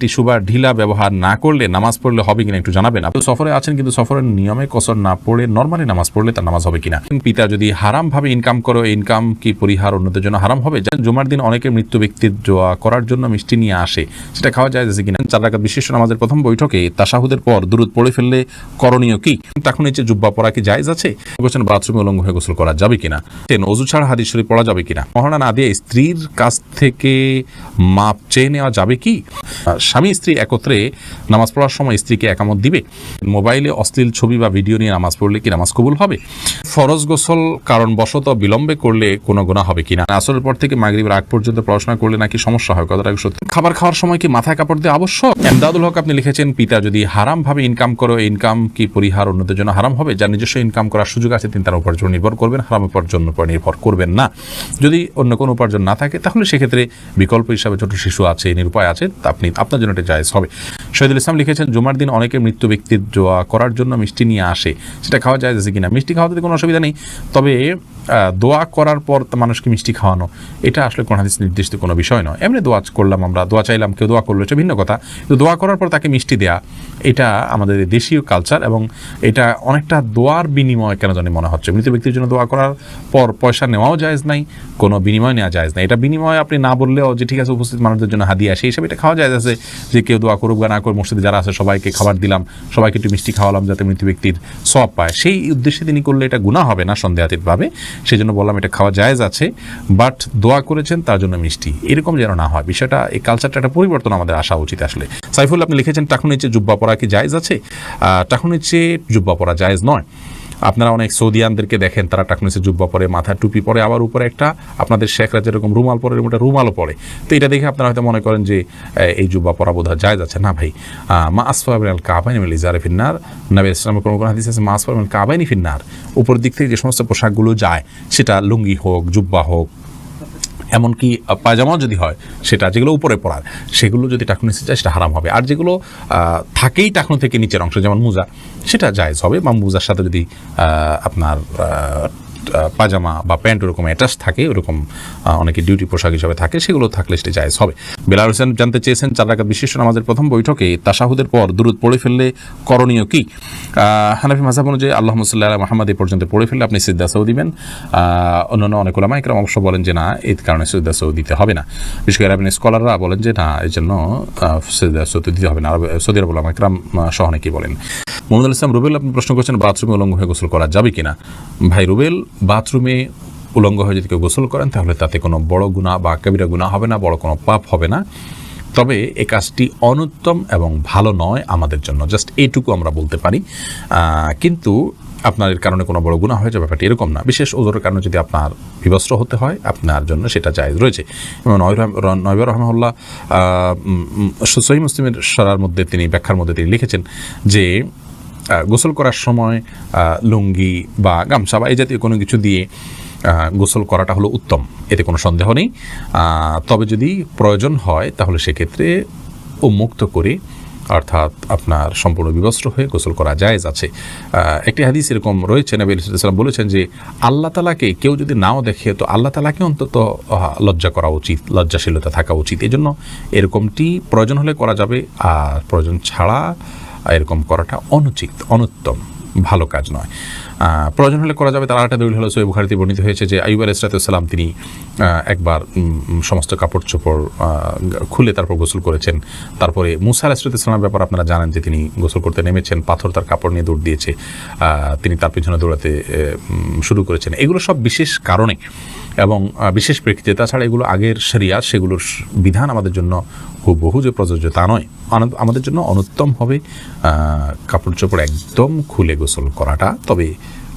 Tissue বা ঢিলা ব্যবহার না করলে নামাজ পড়লে হবে কিনা একটু জানাবেন। আপনি সফরে আছেন কিন্তু সফরের নিয়মে কসর না পড়ে নর্মালি নামাজ পড়লে তার নামাজ হবে কিনা। পিতা যদি হারাম ভাবে ইনকাম করো, ইনকাম কি পরিহার অন্যদের জন্য হারাম হবে? জুমার দিন অনেকে মৃত্যু ব্যক্তির দোয়া করার জন্য মিষ্টি নিয়ে আসে, সেটা খাওয়া যায় কিনা। 4 রাকাত বিশিষ্ট নামাজের প্রথম বৈঠকে তাশাহুদের পর দুরূদ পড়ে ফেললে করণীয় কি? তখন নিচে জুব্বা পরা কি জায়েজ আছে? বলছেন বাথরুমে উলঙ্গ হয়ে গোসল করা যাবে কিনা, ওযু ছাড়া হাদিস শরীফ পড়া যাবে কিনা, মহারণা না দিয়ে স্ত্রীর কাছ থেকে মাপ চেয়ে নেওয়া যাবে কি, স্বামী স্ত্রী একত্রে নামাজ পড়ার সময় স্ত্রীকে একামত দিবে, মোবাইলে অশ্লীল ছবি বা ভিডিও নিয়ে নামাজ পড়লে কি নামাজ কবুল হবে, ফরজ গোসল কারণবশত বিলম্বে করলে কোনো গুনাহ হবে কিনা, আসরের পর থেকে মাগরিবের আগ পর্যন্ত পড়াশোনা করলে নাকি সমস্যা হয়, কথাটা সত্যি, খাবার খাওয়ার সময় কি মাথায় কাপড় দেওয়া আবশ্যক? এমদাদুল হক আপনি লিখেছেন পিতা যদি হারাম ভাবে ইনকাম করো, ইনকাম কি পরিহার অন্যদের জন্য হারাম হবে? যার নিজস্ব ইনকাম করার সুযোগ আছে তিনি তার উপার্জন নির্ভর করবেন, হারাম উপার্জন উপর নির্ভর করবেন না। যদি অন্য কোনো উপার্জন না থাকে তাহলে সেক্ষেত্রে বিকল্প হিসাবে ছোট শিশু আছে, নিরুপায় আছে, আপনি আপনার জন্য এটা জায়েজ হবে। শহীদুল ইসলাম লিখেছেন জুমার দিন অনেকে মৃত্যু ব্যক্তির দোয়া করার জন্য মিষ্টি নিয়ে আসে, সেটা খাওয়া যায় কিনা। মিষ্টি খাওয়াতে কোনো অসুবিধা নেই, তবে দোয়া করার পর মানুষকে মিষ্টি খাওয়ানো এটা আসলে কোন হাদিস নির্দিষ্ট কোনো বিষয় নয়। এমনি দোয়া করলাম, আমরা দোয়া চাইলাম, কেউ দোয়া করলো, এটা ভিন্ন কথা। কিন্তু দোয়া করার পর তাকে মিষ্টি দেয়া এটা আমাদের দেশীয় কালচার, এবং এটা অনেকটা দোয়ার বিনিময় কেন জানি মনে হচ্ছে। মৃত ব্যক্তির জন্য দোয়া করার পর পয়সা নেওয়াও জায়েজ নাই, কোনো বিনিময় নেওয়া জায়েজ নাই। এটা বিনিময় আপনি না বললেও যে ঠিক আছে উপস্থিত মানুষদের জন্য হাদিয়া সেই হিসাবে এটা খাওয়া জায়েজ আছে, যে কেউ দোয়া করুক বা না করে মসজিদে যারা আছে সবাইকে খাবার দিলাম, সবাইকে একটু মিষ্টি খাওয়ালাম যাতে মৃত ব্যক্তির সওয়াব পায়, সেই উদ্দেশ্যে তিনি করলে এটা গুনাহ হবে না সন্দেহাতীতভাবে। সেই জন্য বললাম এটা খাওয়া জায়েজ আছে, বাট দোয়া করেছেন তার জন্য মিষ্টি এরকম যেন না হয়। বিষয়টা এই কালচারটা একটা পরিবর্তন আমাদের আসা উচিত আসলে। সাইফুল আপনি লিখেছেন টাকুর নিচে জুব্বা পরা কি জায়েজ আছে? টাকুর নিচে জুব্বা পরা জায়েজ নয়। আপনারা অনেক সৌদিয়ানদেরকে দেখেন তারা টাকুর নিচে জুব্বা পরে, মাথায় টুপি পরে, আবার উপরে একটা আপনাদের শেখরা যেরকম রুমাল পরে ওটা রুমালও পরে। তো এটা দেখে আপনারা হয়তো মনে করেন যে এই জুব্বা পরা বোধহয় জায়েজ আছে। না ভাই, মা আসফাল মিনাল কাবাইনি মিনাল ইজারি ফিন্নার, নবী ইসলামের কোনো হাদিস আছে মা আসফাল মিনাল কাবাইনি ফিন্নার, উপরের দিক থেকে যে সমস্ত পোশাকগুলো যায় সেটা লুঙ্গি হোক, জুব্বা হোক, এমনকি পায়জামাও যদি হয়, সেটা যেগুলো উপরে পড়ার সেগুলো যদি টাকুর নিচে যায় সেটা হারাম হবে। আর যেগুলো থাকেই টাকুন থেকে নিচের অংশ যেমন মোজা, সেটা জায়েজ হবে। বা মোজার সাথে যদি আপনার পাজামা বা প্যান্ট ওরকম অ্যাটাচ থাকে, ওরকম অনেকে ডিউটি পোশাক হিসাবে থাকে, সেগুলো থাকলে সেটা জায়েজ হবে। বেলাল হোসেন জানতে চেয়েছেন 4 রাকাত বিশিষ্ট নামাজের প্রথম বৈঠকে তাশাহুদের পর দুরূদ পড়ে ফেললে করণীয় কি? হানাফি মাযহাব অনুযায়ী আল্লাহুম্মা সাল্লি আলা মুহাম্মাদ এই পর্যন্ত পড়ে ফেললে আপনি সিজদা সাউ দিবেন। অন্যান্য অনেক উলামা ইকরাম অবশ্য বলেন যে না, এই কারণে সিজদা সাউ দিতে হবে না। বিশেষ করে আরবি স্কলাররা বলেন যে না, এই জন্য সিজদা সাউ দিতে হবে না। সৌদি আরব উলামা ইকরাম সহ অনেকেই বলেন। মোহাম্মদ ইসলাম রুবেল আপনি প্রশ্ন করছেন বাথরুমে উলঙ্গ হয়ে গোসল করা যাবে কিনা। ভাই রুবেল, বাথরুমে উলঙ্গ হয়ে যদি কেউ গোসল করেন তাহলে তাতে কোনো বড় গুনাহ বা কবিরা গুনাহ হবে না, বড় কোনো পাপ হবে না। তবে এই কাজটি অনুত্তম এবং ভালো নয় আমাদের জন্য, জাস্ট এইটুকু আমরা বলতে পারি। কিন্তু আপনার এর কারণে কোনো বড় গুনাহ হয়ে যাবে ব্যাপারটি এরকম না। বিশেষ ওজোরের কারণে যদি আপনার বিবস্ত্র হতে হয় আপনার জন্য সেটা জায়েজ রয়েছে। এবং নয়বার রহমাহুল্লাহ সহিহ মুসলিমের সরার মধ্যে তিনি ব্যাখ্যার মধ্যে তিনি লিখেছেন যে গোসল করার সময় লুঙ্গি বা গামছা বা এই জাতীয় কোনো কিছু দিয়ে গোসল করাটা হলো উত্তম, এতে কোনো সন্দেহ নেই। তবে যদি প্রয়োজন হয় তাহলে সেক্ষেত্রে উন্মুক্ত করে, অর্থাৎ আপনার সম্পূর্ণ বিবস্ত্র হয়ে গোসল করা জায়েজ আছে। একটি হাদিস এরকম রয়েছে, নবী সাল্লাল্লাহু আলাইহি ওয়াসাল্লাম বলেছেন যে আল্লাহ তাআলাকে কেউ যদি নাও দেখে তো আল্লাহ তাআলাকে অন্তত লজ্জা করা উচিত, লজ্জাশীলতা থাকা উচিত। এই জন্য এরকমটি প্রয়োজন হলে করা যাবে, আর প্রয়োজন ছাড়া এরকম করাটা অনুচিত, অনুত্তম, ভালো কাজ নয়। প্রয়োজন হলে করা যাবে। তার আরেকটা দলিল হলো সহিহ বুখারীতে বর্ণিত হয়েছে যে আইয়ুব আলাইহিস সালাম তিনি একবার সমস্ত কাপড় চোপড় খুলে তারপর গোসল করেছেন। তারপরে মূসা আলাইহিস সালামের ব্যাপার আপনারা জানেন যে তিনি গোসল করতে নেমেছেন, পাথর তার কাপড় নিয়ে দৌড় দিয়েছে, তিনি তার পিছনে দৌড়াতে শুরু করেছেন। এগুলো সব বিশেষ কারণে এবং বিশেষ প্রেক্ষিতে। তাছাড়া এগুলো আগের শরিয়াত, সেগুলোর বিধান আমাদের জন্য হুবহু যে প্রযোজ্য তা নয়। আমাদের জন্য অনুত্তম হবে কাপড় চোপড় একদম খুলে গোসল করাটা, তবে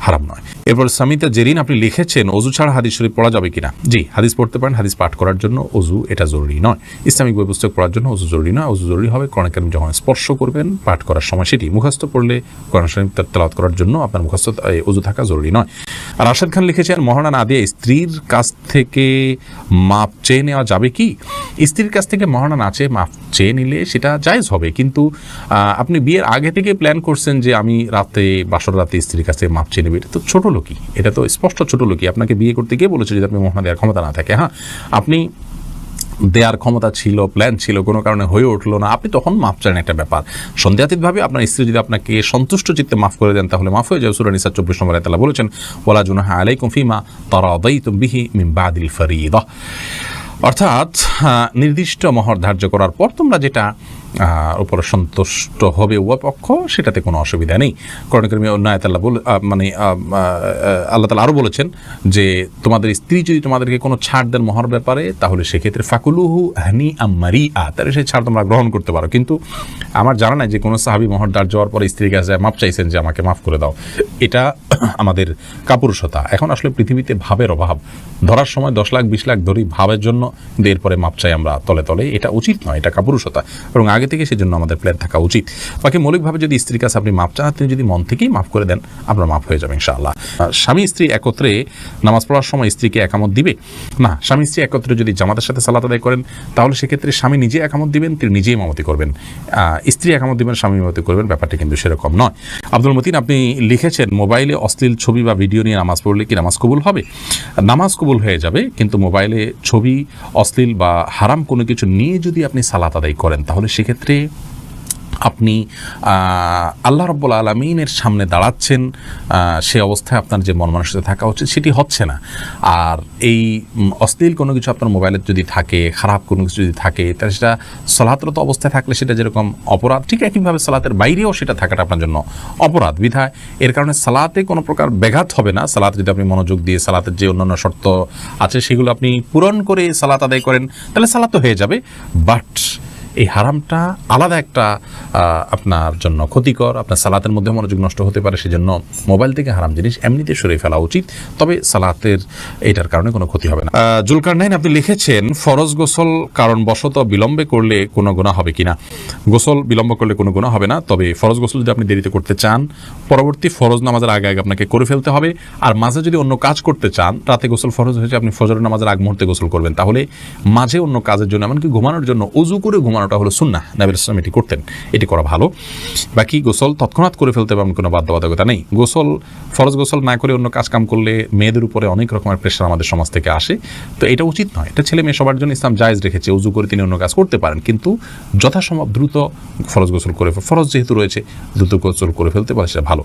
হারাম নয়। এরপর সামিতা জেরিন আপনি লিখেছেন অজু ছাড়া হাদিস শরীফ পড়া যাবে কিনা। জি, হাদিস পড়তে পারেন, হাদিস পাঠ করার জন্য অজু এটা জরুরি নয়। ইসলামিক বই পুস্তক পড়ার জন্য অজু জরুরি নয়। অজু জরুরি হবে কোরআন কারীম যখন স্পর্শ করবেন পাঠ করার সময়, সেটি মুখস্থ পড়লে কোরআন শরীফ তেলাওয়াত করার জন্য আপনার মুখস্থ অজু থাকা জরুরি নয়। আর রাশেদ খান লিখেছেন মহারণা না দিয়ে স্ত্রীর কাছ থেকে মাপ চেয়ে নেওয়া যাবে কি। স্ত্রীর কাছ থেকে মহারণা না চেয়ে মাপ চেয়ে নিলে সেটা জায়েজ হবে, কিন্তু আপনি বিয়ের আগে থেকে প্ল্যান করছেন যে আমি রাতে বাসর রাতে স্ত্রীর কাছ থেকে মাপ চেয়ে নেবে, এটা তো ছোট লোকই, এটা তো স্পষ্ট ছোট লোকই। আপনাকে বিয়ে করতে গিয়ে বলেছে যদি আপনি মহারণা দেওয়ার ক্ষমতা না থাকে। হ্যাঁ, আপনি দেওয়ার ক্ষমতা ছিল, প্ল্যান ছিল, কোনো কারণে হয়ে উঠলো না, আপনি তখন মাফ চান, একটা ব্যাপার। সন্দেহাতীতভাবে আপনার স্ত্রী যদি আপনাকে সন্তুষ্ট চিত্তে মাফ করে দেন তাহলে মাফ হয়ে যাবে। সূরা নিসা 24 নম্বর আয়াতে আল্লাহ বলেছেন, ওয়ালা জুনাহা আলাইকুম ফিমা তারাদাইতুম বিহি মিন বাদিল ফরিদা। অর্থাৎ নির্দিষ্ট মহর ধার্য করার পর তোমরা যেটা উপরে সন্তুষ্ট হবে উভয় পক্ষ, সেটাতে কোনো অসুবিধা নেই। কোরআন কারীমে অন্য আয়াতে আল্লাহ আল্লাহ তাআলা আরও বলেছেন যে তোমাদের স্ত্রী যদি তোমাদেরকে কোনো ছাড় দেন মহর ব্যাপারে, তাহলে সেক্ষেত্রে ফাকুলুহু হানিআম মারিআ, তাহলে সেই ছাড় তোমরা গ্রহণ করতে পারো। কিন্তু আমার জানা নাই যে কোনো সাহাবী মহর ধার্য হওয়ার পরে স্ত্রীর কাছে মাপ চাইছেন যে আমাকে মাফ করে দাও। এটা আমাদের কাপুরুষতা। এখন আসলে পৃথিবীতে ভাবের অভাব, ধরার সময় 10 লাখ 20 লাখ ধরি ভাবের জন্য, এরপরে মাপ চাই আমরা তলে তলে, এটা উচিত নয়, এটা কাপুরুষতা। এবং আগে থেকে সেজন্য আমাদের প্ল্যান থাকা উচিত। বাকি মৌলিকভাবে যদি স্ত্রীর কাছে আপনি মাপ চান, আপনি যদি মন থেকেই মাফ করে দেন, আপনার মাফ হয়ে যাবে ইনশাআল্লাহ। স্বামী স্ত্রী একত্রে নামাজ পড়ার সময় স্ত্রীকে একামত দিবে না। স্বামী স্ত্রী একত্রে যদি জামাতের সাথে সালাত আদায় করেন, তাহলে সেক্ষেত্রে স্বামী নিজে একামত দিবেন, তিনি নিজেই ইমামতি করবেন। স্ত্রী একামত দিবেন, স্বামী ইমামতি করবেন, ব্যাপারটা কিন্তু সেরকম নয়। আব্দুল মতিন আপনি লিখেছেন, মোবাইলে অশ্লীল ছবি বা ভিডিও নিয়ে নামাজ পড়লে কি নামাজ কবুল হবে? নামাজ কবুল হয়ে যাবে, কিন্তু মোবাইলে ছবি, অশ্লীল বা হারাম কোনো কিছু নিয়ে যদি আপনি সালাত আদায় করেন, তাহলে সেক্ষেত্রে আপনি আল্লাহ রাব্বুল আলামিনের সামনে দাঁড়াচ্ছেন, সে অবস্থায় আপনার যে মন মানসিকতা থাকা উচিত সেটি হচ্ছে না। আর এই অশ্লীল কোনো কিছু আপনার মোবাইলে যদি থাকে, খারাপ কোনো কিছু যদি থাকে, তাহলে সেটা সালাতরত অবস্থায় থাকলে সেটা যেরকম অপরাধ, ঠিক একইভাবে সালাতের বাইরেও সেটা থাকাটা আপনার জন্য অপরাধ। বিধায় এর কারণে সালাতে কোনো প্রকার ব্যাঘাত হবে না। সালাতে যদি আপনি মনোযোগ দিয়ে সালাতের যে অন্যান্য শর্ত আছে সেগুলো আপনি পূরণ করে সালাত আদায় করেন, তাহলে সালাত তো হয়ে যাবে। বাট এই হারামটা আলাদা একটা আপনার জন্য ক্ষতিকর, আপনার সালাতের মধ্যে মনোযোগ নষ্ট হতে পারে। সেজন্য মোবাইল থেকে হারাম জিনিস এমনিতে সরিয়ে ফেলা উচিত, তবে সালাতের এটার কারণে কোনো ক্ষতি হবে না। জুলকারনাইন আপনি লিখেছেন, ফরজ গোসল কারণবশত বিলম্বে করলে কোনো গুনাহ হবে কিনা? গোসল বিলম্ব করলে কোনো গুনাহ হবে না, তবে ফরজ গোসল যদি আপনি দেরিতে করতে চান, পরবর্তী ফরজ নামাজের আগে আগে আপনাকে করে ফেলতে হবে। আর মাঝে যদি অন্য কাজ করতে চান, রাতে গোসল ফরজ হয়েছে, আপনি ফজরের নামাজের আগ মুহূর্তে গোসল করবেন, তাহলে মাঝে অন্য কাজের জন্য, এমনকি ঘুমানোর জন্য ওযু করে ঘুমানোটা হলো সুন্নাহ, নবী সাল্লাল্লাহু আলাইহি ওয়াসাল্লাম এটি করতেন, এটি করা ভালো। বাকি গোসল তৎক্ষণাৎ করে ফেলতে হবে, কোনো বাধ্যবাধকতা নেই। গোসল, ফরজ গোসল না করে অন্য কাজ কাম করলে মেয়েদের উপরে অনেক রকমের প্রেশার আমাদের সমাজ থেকে আসে, তো এটা উচিত নয়। এটা ছেলে মেয়ে সবার জন্য ইসলাম জায়েজ রেখেছে, ওযু করে তিনি অন্য কাজ করতে পারেন, কিন্তু যথাসম্ভব দ্রুত ফরজ গোসল করে, ফরজ যেহেতু রয়েছে দ্রুত গোসল করে ফেলতে পারে, সেটা ভালো।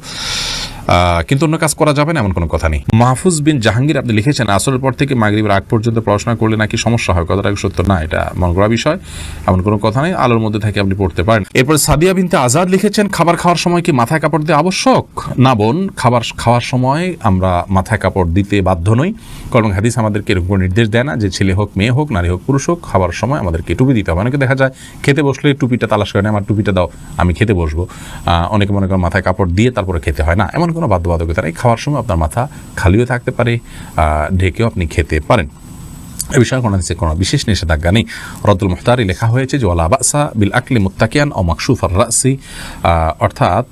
কিন্তু অন্য কাজ করা যাবে না এমন কোনো কথা নেই। মাহফুজ বিন জাহাঙ্গীর আপনি লিখেছেন, আসরের পর থেকে মাগরিবের আগ পর্যন্ত পড়াশোনা করলে নাকি সমস্যা হয়, কথাটা সত্য না, এটা মন করা বিষয়, এমন কোনো কথা নেই। আলোর মধ্যে থেকে আপনি পড়তে পারেন। এরপর সাদিয়া বিনতে আজাদ লিখেছেন, খাবার খাওয়ার সময় কি মাথায় কাপড় দেওয়া আবশ্যক? না বোন, খাবার খাওয়ার সময় আমরা মাথায় কাপড় দিতে বাধ্য নই, কারণ হাদিস আমাদেরকে এরকম কোনো নির্দেশ দেয় না যে ছেলে হোক মেয়ে হোক, নারী হোক পুরুষ হোক, খাবার সময় আমাদেরকে টুপি দিতে হবে। অনেকে দেখা যায় খেতে বসলে টুপিটা তালাশ করে, আমার টুপিটা দাও, আমি খেতে বসবো। অনেকে মনে করেন মাথায় কাপড় দিয়ে তারপরে খেতে হয় না, এমন কোনো বাধ্যবাধকতা নেই। খাওয়ার সময় আপনার মাথা খালিও থাকতে পারে, ঢেকেও আপনি খেতে পারেন, এ বিষয়ে কোনো বিশেষ নিষেধাজ্ঞা নেই। রদ্দুল মুখতারি লেখা হয়েছে যে ওয়ালা বাসা বিল আকলি মুত্তাকিয়ান ও মাকসুফার রাসি, অর্থাৎ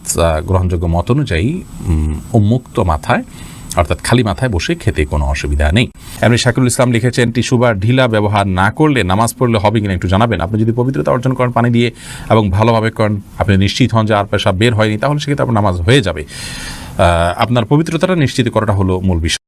গ্রহণযোগ্য মত অনুযায়ী উন্মুক্ত মাথায়, অর্থাৎ খালি মাথায় বসে খেতে কোনো অসুবিধা নেই। এমনি শাকিরুল ইসলাম লিখেছেন, টিস্যু বা ঢিলা ব্যবহার না করলে নামাজ পড়লে হবে কিনা একটু জানাবেন। আপনি যদি পবিত্রতা অর্জন করেন পানি দিয়ে এবং ভালোভাবে করেন, আপনি নিশ্চিত হন যে আর পেশাব বের হয়নি, তাহলে সেক্ষেত্রে আপনার নামাজ হয়ে যাবে। আপনার পবিত্রতাটা নিশ্চিত করাটা হলো মূল বিষয়।